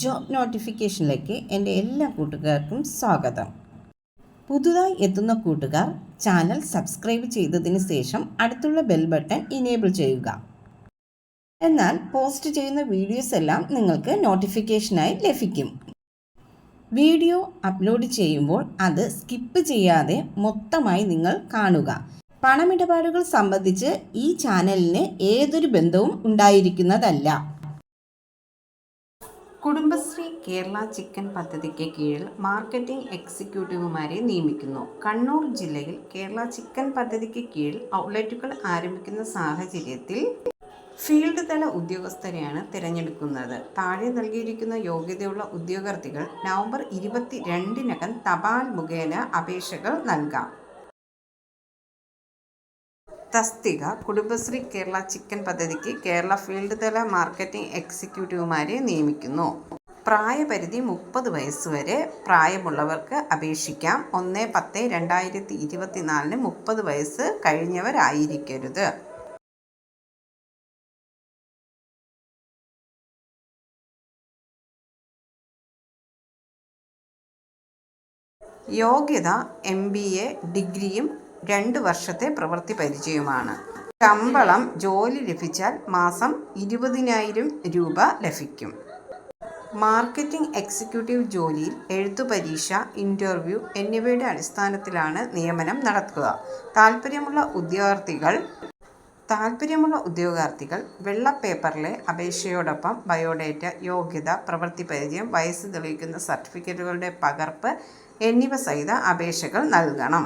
Job നോട്ടിഫിക്കേഷനിലേക്ക് എൻ്റെ എല്ലാ കൂട്ടുകാർക്കും സ്വാഗതം. പുതുതായി എത്തുന്ന കൂട്ടുകാർ ചാനൽ സബ്സ്ക്രൈബ് ചെയ്തതിന് ശേഷം അടുത്തുള്ള ബെൽ ബട്ടൺ ഇനേബിൾ ചെയ്യുക. എന്നാൽ പോസ്റ്റ് ചെയ്യുന്ന വീഡിയോസ് എല്ലാം നിങ്ങൾക്ക് നോട്ടിഫിക്കേഷനായി ലഭിക്കും. വീഡിയോ അപ്ലോഡ് ചെയ്യുമ്പോൾ അത് സ്കിപ്പ് ചെയ്യാതെ മൊത്തമായി നിങ്ങൾ കാണുക. പണമിടപാടുകൾ സംബന്ധിച്ച് ഈ ചാനലിന് ഏതൊരു ബന്ധവും ഉണ്ടായിരിക്കുന്നതല്ല. കുടുംബശ്രീ കേരള ചിക്കൻ പദ്ധതിക്ക് കീഴിൽ മാർക്കറ്റിംഗ് എക്സിക്യൂട്ടീവുമാരെ നിയമിക്കുന്നു. കണ്ണൂർ ജില്ലയിൽ കേരള ചിക്കൻ പദ്ധതിക്ക് കീഴിൽ ഔട്ട്ലെറ്റുകൾ ആരംഭിക്കുന്ന സാഹചര്യത്തിൽ ഫീൽഡ് തല ഉദ്യോഗസ്ഥരെയാണ് തിരഞ്ഞെടുക്കുന്നത്. താഴെ നൽകിയിരിക്കുന്ന യോഗ്യതയുള്ള ഉദ്യോഗാർത്ഥികൾ നവംബർ 22-നകം തപാൽ മുഖേന അപേക്ഷകൾ നൽകാം. തസ്തിക കുടുംബശ്രീ കേരള ചിക്കൻ പദ്ധതിക്ക് കേരള ഫീൽഡ് തല മാർക്കറ്റിംഗ് എക്സിക്യൂട്ടീവുമാരെ നിയമിക്കുന്നു. പ്രായപരിധി 30 വയസ്സ് വരെ. പ്രായമുള്ളവർക്ക് അപേക്ഷിക്കാം. 1/10/2024 30 വയസ്സ് കഴിഞ്ഞവരായിരിക്കരുത്. യോഗ്യത MBA ഡിഗ്രിയും 2 വർഷത്തെ പ്രവൃത്തി പരിചയവുമാണ്. ശമ്പളം ജോലി ലഭിച്ചാൽ മാസം 20,000 രൂപ ലഭിക്കും. മാർക്കറ്റിംഗ് എക്സിക്യൂട്ടീവ് ജോലിയിൽ എഴുത്തു പരീക്ഷ, ഇൻ്റർവ്യൂ എന്നിവയുടെ അടിസ്ഥാനത്തിലാണ് നിയമനം നടക്കുക. താൽപ്പര്യമുള്ള ഉദ്യോഗാർത്ഥികൾ വെള്ള പേപ്പറിലെ അപേക്ഷയോടൊപ്പം ബയോഡേറ്റ, യോഗ്യത, പ്രവൃത്തി പരിചയം, വയസ്സ് തെളിയിക്കുന്ന സർട്ടിഫിക്കറ്റുകളുടെ പകർപ്പ് എന്നിവ സഹിത അപേക്ഷകൾ നൽകണം.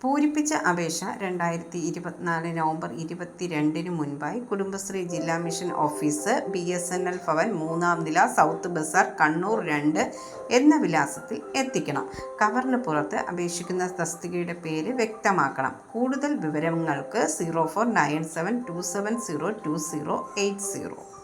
പൂരിപ്പിച്ച അപേക്ഷ 2024 നവംബർ 22 മുൻപായി കുടുംബശ്രീ ജില്ലാ മിഷൻ ഓഫീസ്, BSNL ഭവൻ, 3-ാം നില, സൗത്ത് ബസാർ, കണ്ണൂർ 2 എന്ന വിലാസത്തിൽ എത്തിക്കണം. കവറിന് പുറത്ത് അപേക്ഷിക്കുന്ന തസ്തികയുടെ പേര് വ്യക്തമാക്കണം. കൂടുതൽ വിവരങ്ങൾക്ക് 049727020880.